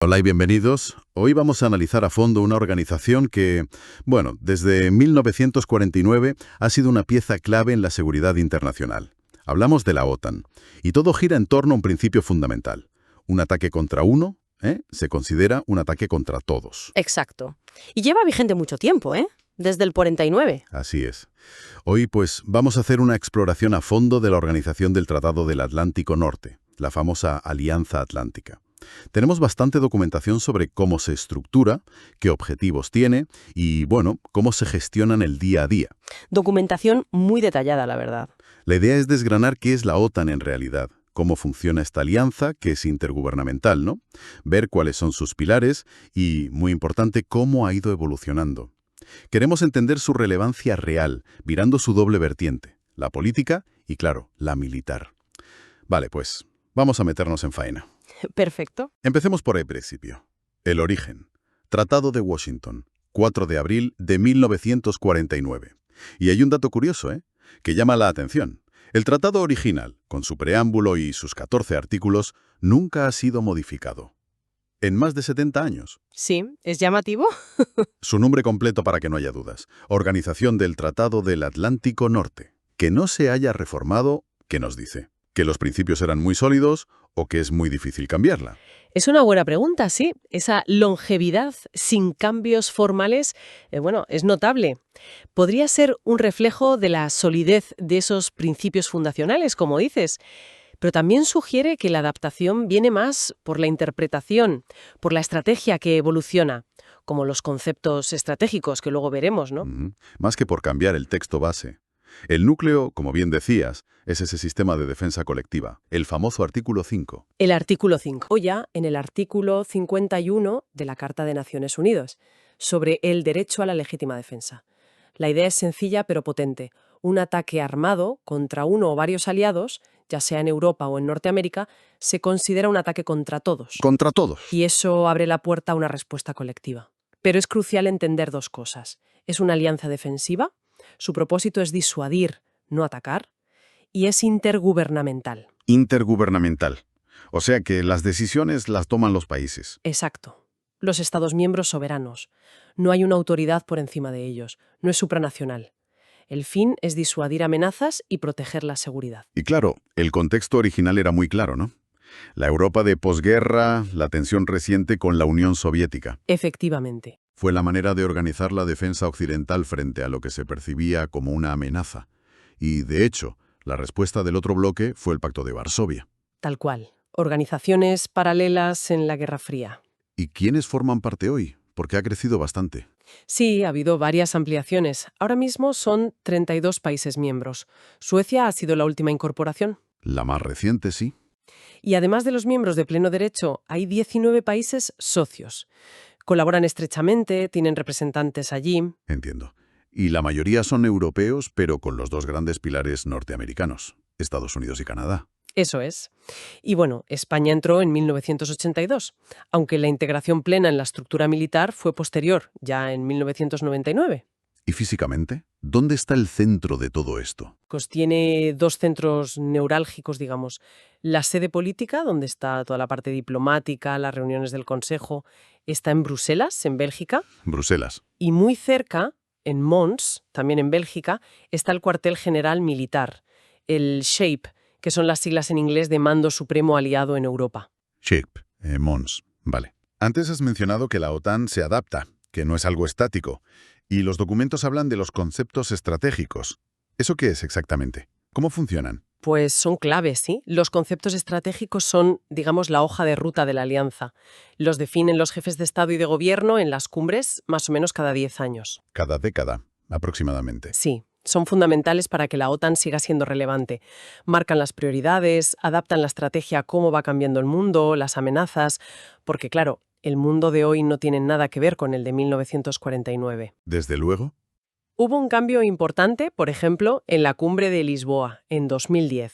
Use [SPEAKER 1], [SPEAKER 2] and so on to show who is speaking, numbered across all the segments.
[SPEAKER 1] Hola y bienvenidos. Hoy vamos a analizar a fondo una organización que, bueno, desde 1949 ha sido una pieza clave en la seguridad internacional. Hablamos de la OTAN, y todo gira en torno a un principio fundamental. Un ataque contra uno, se considera un ataque contra todos.
[SPEAKER 2] Exacto. Y lleva vigente mucho tiempo, ¿eh? Desde el 49.
[SPEAKER 1] Así es. Hoy, pues, vamos a hacer una exploración a fondo de la organización del Tratado del Atlántico Norte, la famosa Alianza Atlántica. Tenemos bastante documentación sobre cómo se estructura, qué objetivos tiene y, bueno, cómo se gestionan el día a día.
[SPEAKER 2] Documentación muy detallada, la verdad.
[SPEAKER 1] La idea es desgranar qué es la OTAN en realidad, cómo funciona esta alianza, que es intergubernamental, ¿no? Ver cuáles son sus pilares y, muy importante, cómo ha ido evolucionando. Queremos entender su relevancia real, mirando su doble vertiente, la política y, claro, la militar. Vale, pues, vamos a meternos en faena.
[SPEAKER 2] Perfecto.
[SPEAKER 1] Empecemos por el principio. El origen. Tratado de Washington, 4 de abril de 1949. Y hay un dato curioso, que llama la atención. El tratado original, con su preámbulo y sus 14 artículos, nunca ha sido modificado. En más de 70 años.
[SPEAKER 2] Sí, ¿es llamativo?
[SPEAKER 1] Su nombre completo para que no haya dudas. Organización del Tratado del Atlántico Norte. Que no se haya reformado, ¿qué nos dice? ¿Que los principios eran muy sólidos o que es muy difícil cambiarla?
[SPEAKER 2] Es una buena pregunta, sí. Esa longevidad sin cambios formales, es notable. Podría ser un reflejo de la solidez de esos principios fundacionales, como dices, pero también sugiere que la adaptación viene más por la interpretación, por la estrategia que evoluciona, como los conceptos estratégicos que luego veremos, ¿no?
[SPEAKER 1] Más que por cambiar el texto base. El núcleo, como bien decías, es ese sistema de defensa colectiva, el famoso artículo 5.
[SPEAKER 2] El artículo 5. O ya en el artículo 51 de la Carta de Naciones Unidas, sobre el derecho a la legítima defensa. La idea es sencilla pero potente. Un ataque armado contra uno o varios aliados, ya sea en Europa o en Norteamérica, se considera un ataque contra todos.
[SPEAKER 1] Contra todos.
[SPEAKER 2] Y eso abre la puerta a una respuesta colectiva. Pero es crucial entender dos cosas. Es una alianza defensiva, su propósito es disuadir, no atacar, y es intergubernamental.
[SPEAKER 1] Intergubernamental. O sea que las decisiones las toman los países.
[SPEAKER 2] Exacto. Los Estados miembros soberanos. No hay una autoridad por encima de ellos. No es supranacional. El fin es disuadir amenazas y proteger la seguridad.
[SPEAKER 1] Y claro, el contexto original era muy claro, ¿no? La Europa de posguerra, la tensión reciente con la Unión Soviética.
[SPEAKER 2] Efectivamente.
[SPEAKER 1] Fue la manera de organizar la defensa occidental frente a lo que se percibía como una amenaza. Y, de hecho, la respuesta del otro bloque fue el Pacto de Varsovia.
[SPEAKER 2] Tal cual. Organizaciones paralelas en la Guerra Fría.
[SPEAKER 1] ¿Y quiénes forman parte hoy? Porque ha crecido bastante.
[SPEAKER 2] Sí, ha habido varias ampliaciones. Ahora mismo son 32 países miembros. Suecia ha sido la última incorporación.
[SPEAKER 1] La más reciente, sí.
[SPEAKER 2] Y además de los miembros de pleno derecho, hay 19 países socios. Colaboran estrechamente, tienen representantes allí.
[SPEAKER 1] Entiendo. Y la mayoría son europeos, pero con los dos grandes pilares norteamericanos, Estados Unidos y Canadá.
[SPEAKER 2] Eso es. Y bueno, España entró en 1982, aunque la integración plena en la estructura militar fue posterior, ya en 1999.
[SPEAKER 1] ¿Y físicamente? ¿Dónde está el centro de todo esto?
[SPEAKER 2] Pues tiene dos centros neurálgicos, digamos. La sede política, donde está toda la parte diplomática, las reuniones del Consejo, está en Bruselas, en Bélgica.
[SPEAKER 1] Bruselas.
[SPEAKER 2] Y muy cerca, en Mons, también en Bélgica, está el cuartel general militar, el SHAPE, que son las siglas en inglés de Mando Supremo Aliado en Europa.
[SPEAKER 1] SHAPE, Mons. Vale. Antes has mencionado que la OTAN se adapta, que no es algo estático. Y los documentos hablan de los conceptos estratégicos. ¿Eso qué es exactamente? ¿Cómo funcionan?
[SPEAKER 2] Pues son claves, ¿sí? Los conceptos estratégicos son, digamos, la hoja de ruta de la alianza. Los definen los jefes de Estado y de Gobierno en las cumbres más o menos cada 10 años.
[SPEAKER 1] Cada década, aproximadamente.
[SPEAKER 2] Sí, son fundamentales para que la OTAN siga siendo relevante. Marcan las prioridades, adaptan la estrategia a cómo va cambiando el mundo, las amenazas, porque claro, el mundo de hoy no tiene nada que ver con el de 1949.
[SPEAKER 1] Desde luego.
[SPEAKER 2] Hubo un cambio importante, por ejemplo, en la cumbre de Lisboa, en 2010.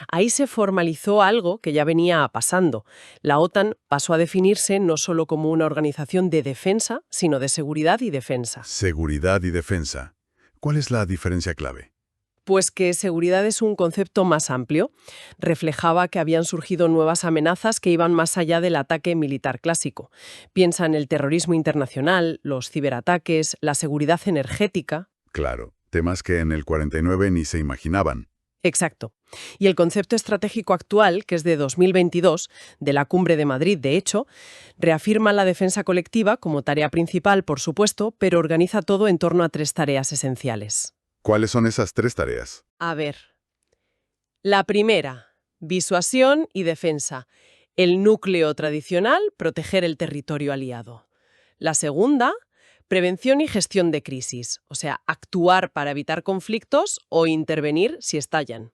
[SPEAKER 2] Ahí se formalizó algo que ya venía pasando. La OTAN pasó a definirse no solo como una organización de defensa, sino de seguridad y defensa.
[SPEAKER 1] Seguridad y defensa. ¿Cuál es la diferencia clave?
[SPEAKER 2] Pues que seguridad es un concepto más amplio. Reflejaba que habían surgido nuevas amenazas que iban más allá del ataque militar clásico. Piensa en el terrorismo internacional, los ciberataques, la seguridad energética.
[SPEAKER 1] Claro, temas que en el 49 ni se imaginaban.
[SPEAKER 2] Exacto. Y el concepto estratégico actual, que es de 2022, de la Cumbre de Madrid, de hecho, reafirma la defensa colectiva como tarea principal, por supuesto, pero organiza todo en torno a 3 tareas esenciales.
[SPEAKER 1] ¿Cuáles son esas 3 tareas?
[SPEAKER 2] A ver. La primera, disuasión y defensa. El núcleo tradicional, proteger el territorio aliado. La segunda, prevención y gestión de crisis, o sea, actuar para evitar conflictos o intervenir si estallan.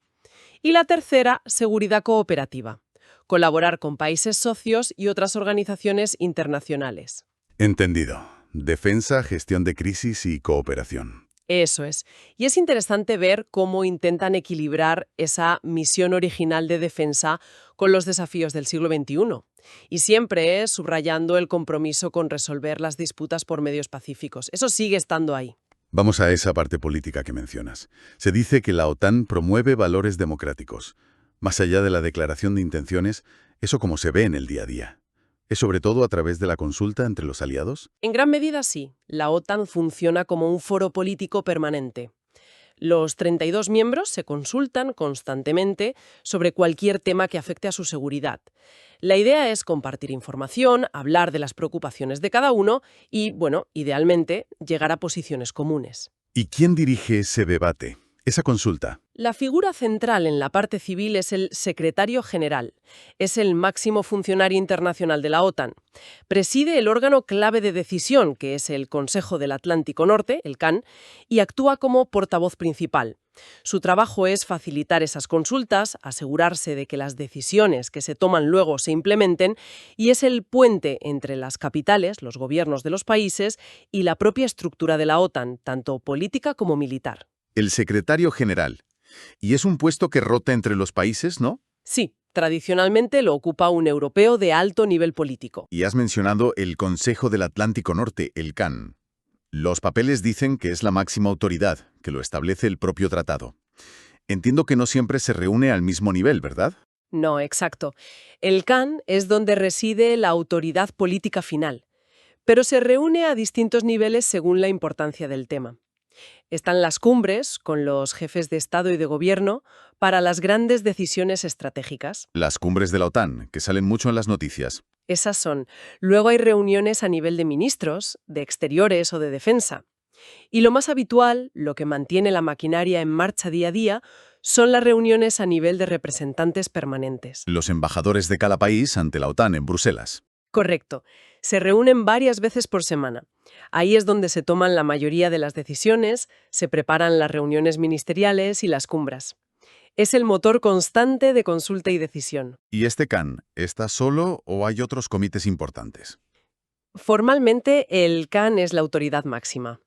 [SPEAKER 2] Y la tercera, seguridad cooperativa. Colaborar con países socios y otras organizaciones internacionales.
[SPEAKER 1] Entendido. Defensa, gestión de crisis y cooperación.
[SPEAKER 2] Eso es. Y es interesante ver cómo intentan equilibrar esa misión original de defensa con los desafíos del siglo XXI. Y siempre subrayando el compromiso con resolver las disputas por medios pacíficos. Eso sigue estando ahí.
[SPEAKER 1] Vamos a esa parte política que mencionas. Se dice que la OTAN promueve valores democráticos. Más allá de la declaración de intenciones, ¿eso cómo se ve en el día a día? ¿Es sobre todo a través de la consulta entre los aliados?
[SPEAKER 2] En gran medida sí. La OTAN funciona como un foro político permanente. Los 32 miembros se consultan constantemente sobre cualquier tema que afecte a su seguridad. La idea es compartir información, hablar de las preocupaciones de cada uno y, bueno, idealmente, llegar a posiciones comunes.
[SPEAKER 1] ¿Y quién dirige ese debate, esa consulta?
[SPEAKER 2] La figura central en la parte civil es el secretario general. Es el máximo funcionario internacional de la OTAN. Preside el órgano clave de decisión, que es el Consejo del Atlántico Norte, el CAN, y actúa como portavoz principal. Su trabajo es facilitar esas consultas, asegurarse de que las decisiones que se toman luego se implementen, y es el puente entre las capitales, los gobiernos de los países, y la propia estructura de la OTAN, tanto política como militar.
[SPEAKER 1] El secretario general. Y es un puesto que rota entre los países, ¿no?
[SPEAKER 2] Sí, tradicionalmente lo ocupa un europeo de alto nivel político.
[SPEAKER 1] Y has mencionado el Consejo del Atlántico Norte, el CAN. Los papeles dicen que es la máxima autoridad, que lo establece el propio tratado. Entiendo que no siempre se reúne al mismo nivel, ¿verdad?
[SPEAKER 2] No, exacto. El CAN es donde reside la autoridad política final, pero se reúne a distintos niveles según la importancia del tema. Están las cumbres, con los jefes de Estado y de Gobierno, para las grandes decisiones estratégicas.
[SPEAKER 1] Las cumbres de la OTAN, que salen mucho en las noticias.
[SPEAKER 2] Esas son. Luego hay reuniones a nivel de ministros, de exteriores o de defensa. Y lo más habitual, lo que mantiene la maquinaria en marcha día a día, son las reuniones a nivel de representantes permanentes.
[SPEAKER 1] Los embajadores de cada país ante la OTAN en Bruselas.
[SPEAKER 2] Correcto. Se reúnen varias veces por semana. Ahí es donde se toman la mayoría de las decisiones, se preparan las reuniones ministeriales y las cumbres. Es el motor constante de consulta y decisión.
[SPEAKER 1] ¿Y este CAN está solo o hay otros comités importantes?
[SPEAKER 2] Formalmente, el CAN es la autoridad máxima,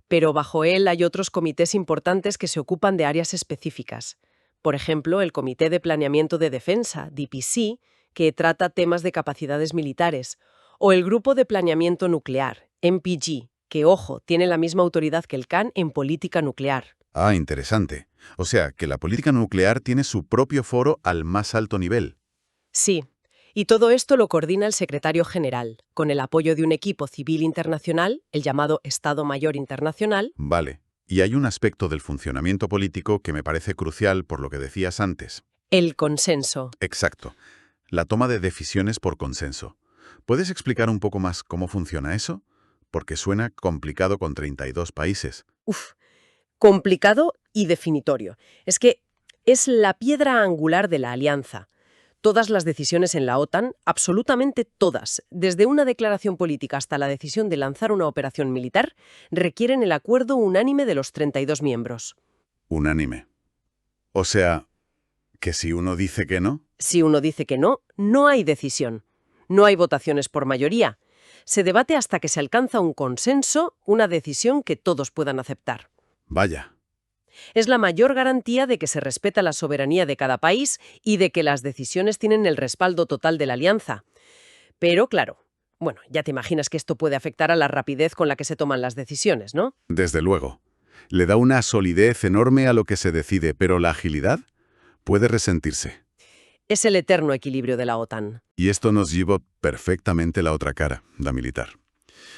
[SPEAKER 2] pero bajo él hay otros comités importantes que se ocupan de áreas específicas. Por ejemplo, el Comité de Planeamiento de Defensa, DPC, que trata temas de capacidades militares, o el Grupo de Planeamiento Nuclear, MPG, que, ojo, tiene la misma autoridad que el CAN en política nuclear.
[SPEAKER 1] Ah, interesante. O sea, que la política nuclear tiene su propio foro al más alto nivel.
[SPEAKER 2] Sí, y todo esto lo coordina el secretario general, con el apoyo de un equipo civil internacional, el llamado Estado Mayor Internacional.
[SPEAKER 1] Vale. Y hay un aspecto del funcionamiento político que me parece crucial por lo que decías antes.
[SPEAKER 2] El consenso.
[SPEAKER 1] Exacto. La toma de decisiones por consenso. ¿Puedes explicar un poco más cómo funciona eso? Porque suena complicado con 32 países.
[SPEAKER 2] Complicado y definitorio. Es que es la piedra angular de la alianza. Todas las decisiones en la OTAN, absolutamente todas, desde una declaración política hasta la decisión de lanzar una operación militar, requieren el acuerdo unánime de los 32 miembros.
[SPEAKER 1] Unánime. O sea, que si uno dice que no...
[SPEAKER 2] Si uno dice que no, no hay decisión. No hay votaciones por mayoría. Se debate hasta que se alcanza un consenso, una decisión que todos puedan aceptar.
[SPEAKER 1] Vaya.
[SPEAKER 2] Es la mayor garantía de que se respeta la soberanía de cada país y de que las decisiones tienen el respaldo total de la alianza. Pero, claro, bueno, ya te imaginas que esto puede afectar a la rapidez con la que se toman las decisiones, ¿no?
[SPEAKER 1] Desde luego. Le da una solidez enorme a lo que se decide, pero la agilidad puede resentirse.
[SPEAKER 2] Es el eterno equilibrio de la OTAN.
[SPEAKER 1] Y esto nos lleva perfectamente a la otra cara, la militar.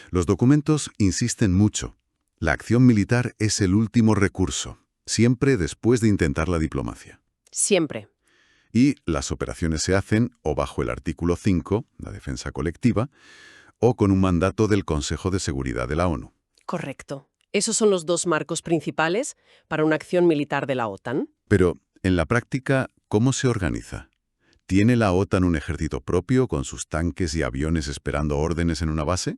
[SPEAKER 1] Los documentos insisten mucho. La acción militar es el último recurso, siempre después de intentar la diplomacia.
[SPEAKER 2] Siempre.
[SPEAKER 1] Y las operaciones se hacen o bajo el artículo 5, la defensa colectiva, o con un mandato del Consejo de Seguridad de la ONU.
[SPEAKER 2] Correcto. Esos son los dos marcos principales para una acción militar de la OTAN.
[SPEAKER 1] Pero, en la práctica, ¿cómo se organiza? ¿Tiene la OTAN un ejército propio con sus tanques y aviones esperando órdenes en una base?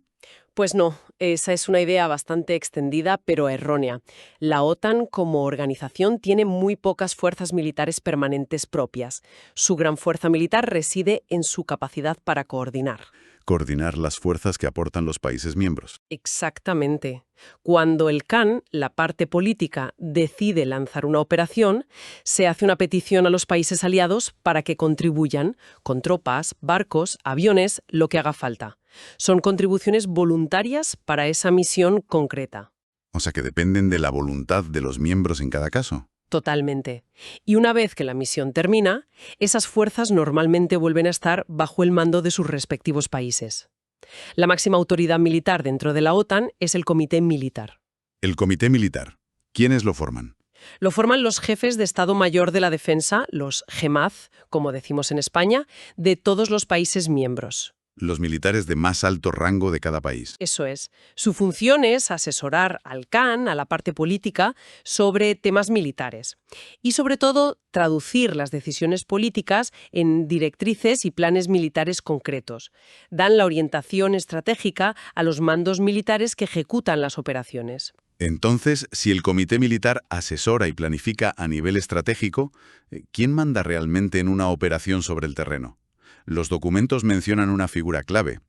[SPEAKER 2] Pues no, esa es una idea bastante extendida, pero errónea. La OTAN como organización tiene muy pocas fuerzas militares permanentes propias. Su gran fuerza militar reside en su capacidad para coordinar.
[SPEAKER 1] Coordinar las fuerzas que aportan los países miembros.
[SPEAKER 2] Exactamente. Cuando el CAN, la parte política, decide lanzar una operación, se hace una petición a los países aliados para que contribuyan con tropas, barcos, aviones, lo que haga falta. Son contribuciones voluntarias para esa misión concreta.
[SPEAKER 1] O sea que dependen de la voluntad de los miembros en cada caso.
[SPEAKER 2] Totalmente. Y una vez que la misión termina, esas fuerzas normalmente vuelven a estar bajo el mando de sus respectivos países. La máxima autoridad militar dentro de la OTAN es el Comité Militar.
[SPEAKER 1] El Comité Militar. ¿Quiénes lo forman?
[SPEAKER 2] Lo forman los jefes de Estado Mayor de la Defensa, los GEMAZ, como decimos en España, de todos los países miembros.
[SPEAKER 1] Los militares de más alto rango de cada país.
[SPEAKER 2] Eso es. Su función es asesorar al CAN, a la parte política, sobre temas militares. Y sobre todo, traducir las decisiones políticas en directrices y planes militares concretos. Dan la orientación estratégica a los mandos militares que ejecutan las operaciones.
[SPEAKER 1] Entonces, si el Comité Militar asesora y planifica a nivel estratégico, ¿quién manda realmente en una operación sobre el terreno? Los documentos mencionan una figura clave,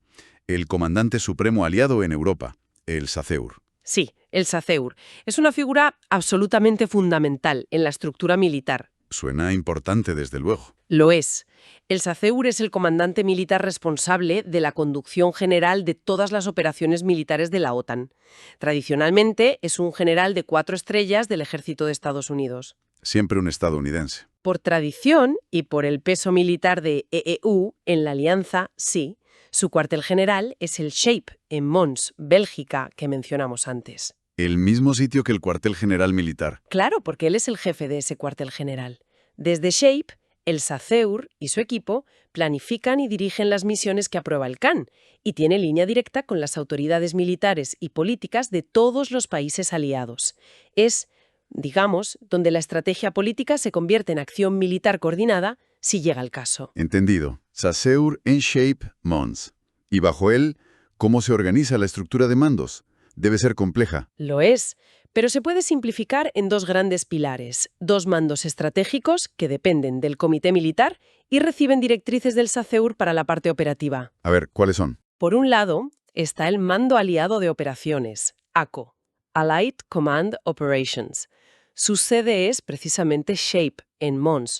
[SPEAKER 1] el comandante supremo aliado en Europa, el SACEUR.
[SPEAKER 2] Sí, el SACEUR. Es una figura absolutamente fundamental en la estructura militar.
[SPEAKER 1] Suena importante, desde luego.
[SPEAKER 2] Lo es. El SACEUR es el comandante militar responsable de la conducción general de todas las operaciones militares de la OTAN. Tradicionalmente es un general de 4 estrellas del ejército de Estados Unidos.
[SPEAKER 1] Siempre un estadounidense.
[SPEAKER 2] Por tradición y por el peso militar de EEU en la alianza, sí, su cuartel general es el SHAPE, en Mons, Bélgica, que mencionamos antes.
[SPEAKER 1] El mismo sitio que el cuartel general militar.
[SPEAKER 2] Claro, porque él es el jefe de ese cuartel general. Desde SHAPE, el SACEUR y su equipo planifican y dirigen las misiones que aprueba el CAN y tiene línea directa con las autoridades militares y políticas de todos los países aliados. Es, digamos, donde la estrategia política se convierte en acción militar coordinada si llega el caso.
[SPEAKER 1] Entendido. SACEUR en SHAPE Mons. Y bajo él, ¿cómo se organiza la estructura de mandos? Debe ser compleja.
[SPEAKER 2] Lo es, pero se puede simplificar en 2 grandes pilares, 2 mandos estratégicos que dependen del Comité Militar y reciben directrices del SACEUR para la parte operativa.
[SPEAKER 1] A ver, ¿cuáles son?
[SPEAKER 2] Por un lado, está el Mando Aliado de Operaciones, ACO, Allied Command Operations. Su sede es precisamente SHAPE, en Mons.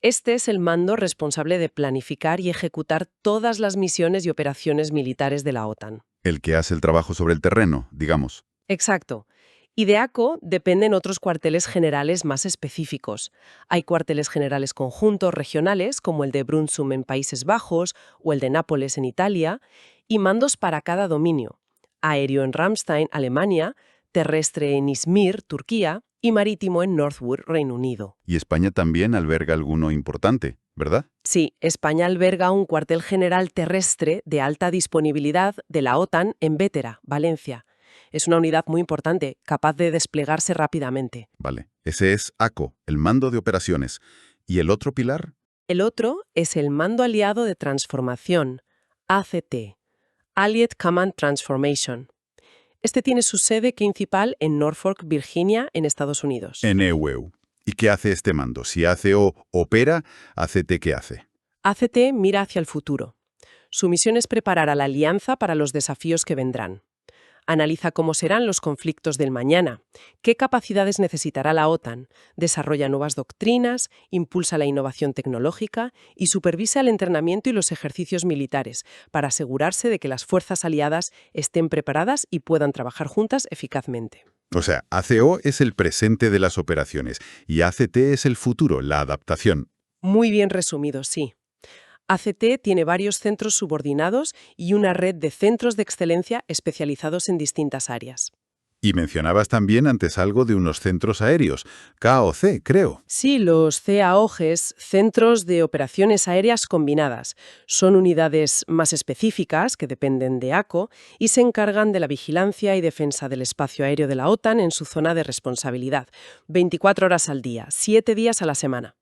[SPEAKER 2] Este es el mando responsable de planificar y ejecutar todas las misiones y operaciones militares de la OTAN.
[SPEAKER 1] El que hace el trabajo sobre el terreno, digamos.
[SPEAKER 2] Exacto. Y de ACO dependen otros cuarteles generales más específicos. Hay cuarteles generales conjuntos regionales, como el de Brunssum en Países Bajos o el de Nápoles en Italia, y mandos para cada dominio. Aéreo en Ramstein, Alemania, terrestre en Izmir, Turquía, y marítimo en Northwood, Reino Unido.
[SPEAKER 1] Y España también alberga alguno importante, ¿verdad?
[SPEAKER 2] Sí, España alberga un cuartel general terrestre de alta disponibilidad de la OTAN en Bétera, Valencia. Es una unidad muy importante, capaz de desplegarse rápidamente.
[SPEAKER 1] Vale. Ese es ACO, el mando de operaciones. ¿Y el otro pilar?
[SPEAKER 2] El otro es el Mando Aliado de Transformación, ACT, Allied Command Transformation. Este tiene su sede principal en Norfolk, Virginia, en Estados Unidos.
[SPEAKER 1] En EUEU. ¿Y qué hace este mando? Si ACO opera, ACT ¿qué hace?
[SPEAKER 2] ACT mira hacia el futuro. Su misión es preparar a la alianza para los desafíos que vendrán. Analiza cómo serán los conflictos del mañana, qué capacidades necesitará la OTAN, desarrolla nuevas doctrinas, impulsa la innovación tecnológica y supervisa el entrenamiento y los ejercicios militares para asegurarse de que las fuerzas aliadas estén preparadas y puedan trabajar juntas eficazmente.
[SPEAKER 1] O sea, ACO es el presente de las operaciones y ACT es el futuro, la adaptación.
[SPEAKER 2] Muy bien resumido, sí. ACT tiene varios centros subordinados y una red de centros de excelencia especializados en distintas áreas.
[SPEAKER 1] Y mencionabas también antes algo de unos centros aéreos, KOC, creo.
[SPEAKER 2] Sí, los CAOGs, Centros de Operaciones Aéreas Combinadas, son unidades más específicas que dependen de ACO y se encargan de la vigilancia y defensa del espacio aéreo de la OTAN en su zona de responsabilidad, 24 horas al día, 7 días a la semana.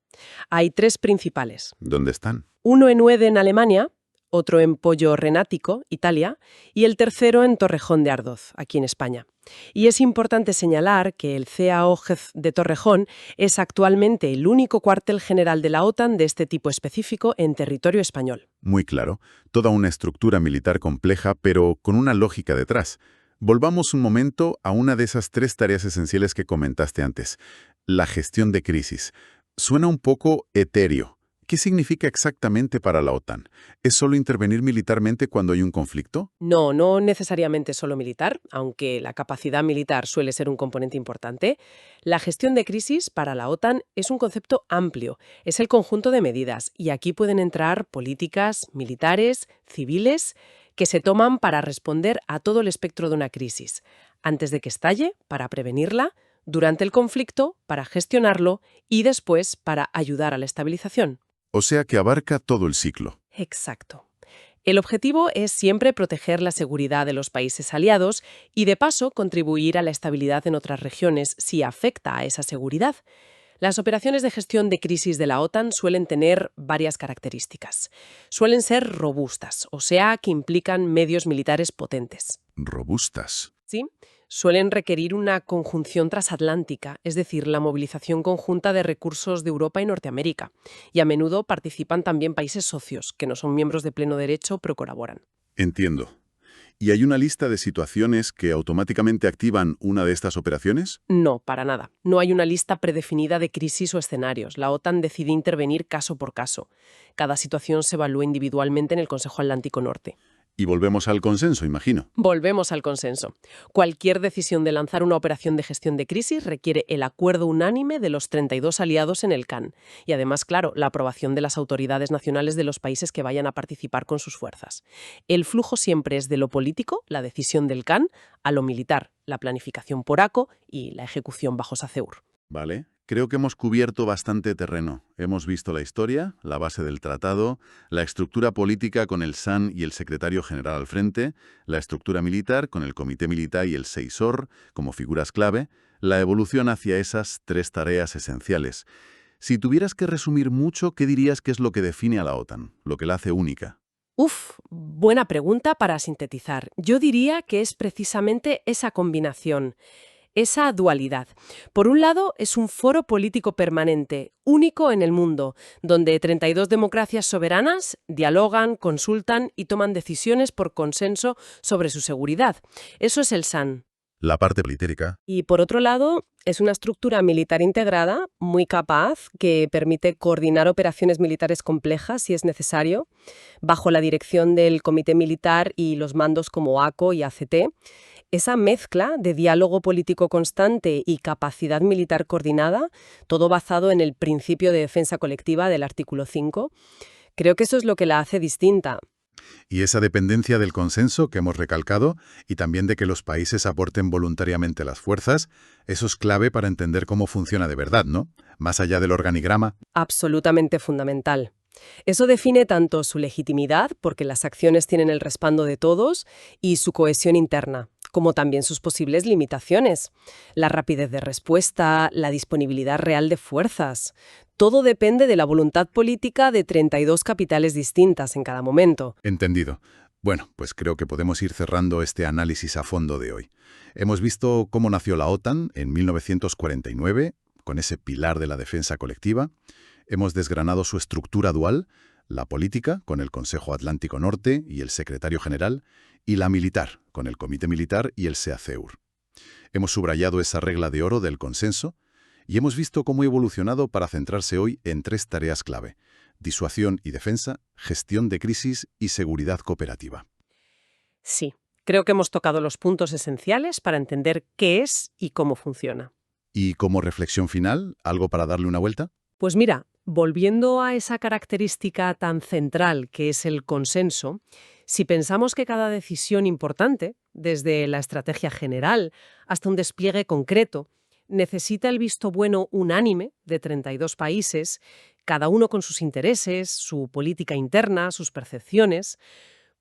[SPEAKER 2] Hay 3 principales.
[SPEAKER 1] ¿Dónde están?
[SPEAKER 2] Uno en Uede, en Alemania, otro en Pollo Renático, Italia, y el tercero en Torrejón de Ardoz, aquí en España. Y es importante señalar que el CAOG de Torrejón es actualmente el único cuartel general de la OTAN de este tipo específico en territorio español.
[SPEAKER 1] Muy claro, toda una estructura militar compleja, pero con una lógica detrás. Volvamos un momento a una de esas 3 tareas esenciales que comentaste antes, la gestión de crisis. Suena un poco etéreo. ¿Qué significa exactamente para la OTAN? ¿Es solo intervenir militarmente cuando hay un conflicto?
[SPEAKER 2] No, no necesariamente solo militar, aunque la capacidad militar suele ser un componente importante. La gestión de crisis para la OTAN es un concepto amplio, es el conjunto de medidas, y aquí pueden entrar políticas, militares, civiles, que se toman para responder a todo el espectro de una crisis, antes de que estalle, para prevenirla, durante el conflicto, para gestionarlo, y después para ayudar a la estabilización.
[SPEAKER 1] O sea que abarca todo el ciclo.
[SPEAKER 2] Exacto. El objetivo es siempre proteger la seguridad de los países aliados y, de paso, contribuir a la estabilidad en otras regiones si afecta a esa seguridad. Las operaciones de gestión de crisis de la OTAN suelen tener varias características. Suelen ser robustas, o sea, que implican medios militares potentes.
[SPEAKER 1] Robustas.
[SPEAKER 2] ¿Sí? Suelen requerir una conjunción transatlántica, es decir, la movilización conjunta de recursos de Europa y Norteamérica. Y a menudo participan también países socios, que no son miembros de pleno derecho, pero colaboran.
[SPEAKER 1] Entiendo. ¿Y hay una lista de situaciones que automáticamente activan una de estas operaciones?
[SPEAKER 2] No, para nada. No hay una lista predefinida de crisis o escenarios. La OTAN decide intervenir caso por caso. Cada situación se evalúa individualmente en el Consejo Atlántico Norte.
[SPEAKER 1] Y volvemos al consenso, imagino.
[SPEAKER 2] Volvemos al consenso. Cualquier decisión de lanzar una operación de gestión de crisis requiere el acuerdo unánime de los 32 aliados en el CAN. Y además, claro, la aprobación de las autoridades nacionales de los países que vayan a participar con sus fuerzas. El flujo siempre es de lo político, la decisión del CAN, a lo militar, la planificación por ACO y la ejecución bajo SACEUR.
[SPEAKER 1] Vale. Creo que hemos cubierto bastante terreno. Hemos visto la historia, la base del tratado, la estructura política con el SAN y el secretario general al frente, la estructura militar con el Comité Militar y el SEISOR como figuras clave, la evolución hacia esas 3 tareas esenciales. Si tuvieras que resumir mucho, ¿qué dirías que es lo que define a la OTAN, lo que la hace única?
[SPEAKER 2] Buena pregunta para sintetizar. Yo diría que es precisamente esa combinación. Esa dualidad. Por un lado, es un foro político permanente, único en el mundo, donde 32 democracias soberanas dialogan, consultan y toman decisiones por consenso sobre su seguridad. Eso es el SAN.
[SPEAKER 1] La parte política.
[SPEAKER 2] Y por otro lado, es una estructura militar integrada, muy capaz, que permite coordinar operaciones militares complejas si es necesario, bajo la dirección del Comité Militar y los mandos como ACO y ACT. Esa mezcla de diálogo político constante y capacidad militar coordinada, todo basado en el principio de defensa colectiva del artículo 5, creo que eso es lo que la hace distinta.
[SPEAKER 1] Y esa dependencia del consenso que hemos recalcado, y también de que los países aporten voluntariamente las fuerzas, eso es clave para entender cómo funciona de verdad, ¿no? Más allá del organigrama.
[SPEAKER 2] Absolutamente fundamental. Eso define tanto su legitimidad, porque las acciones tienen el respaldo de todos, y su cohesión interna, como también sus posibles limitaciones. La rapidez de respuesta, la disponibilidad real de fuerzas. Todo depende de la voluntad política de 32 capitales distintas en cada momento.
[SPEAKER 1] Entendido. Bueno, pues creo que podemos ir cerrando este análisis a fondo de hoy. Hemos visto cómo nació la OTAN en 1949, con ese pilar de la defensa colectiva. Hemos desgranado su estructura dual, la política, con el Consejo Atlántico Norte y el Secretario General, y la militar, con el Comité Militar y el SEACEUR. Hemos subrayado esa regla de oro del consenso y hemos visto cómo ha evolucionado para centrarse hoy en 3 tareas clave: disuasión y defensa, gestión de crisis y seguridad cooperativa.
[SPEAKER 2] Sí, Creo que hemos tocado los puntos esenciales para entender qué es y cómo funciona.
[SPEAKER 1] Y como reflexión final, ¿algo para darle una vuelta?
[SPEAKER 2] Pues mira, volviendo a esa característica tan central que es el consenso, si pensamos que cada decisión importante, desde la estrategia general hasta un despliegue concreto, necesita el visto bueno unánime de 32 países, cada uno con sus intereses, su política interna, sus percepciones,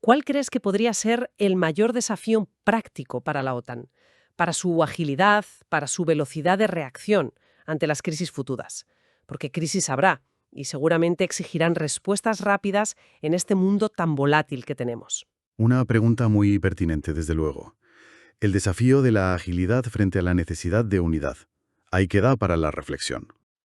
[SPEAKER 2] ¿cuál crees que podría ser el mayor desafío práctico para la OTAN, para su agilidad, para su velocidad de reacción ante las crisis futuras? Porque crisis habrá y seguramente exigirán respuestas rápidas en este mundo tan volátil que tenemos.
[SPEAKER 1] Una pregunta muy pertinente, desde luego. El desafío de la agilidad frente a la necesidad de unidad. Ahí queda para la reflexión.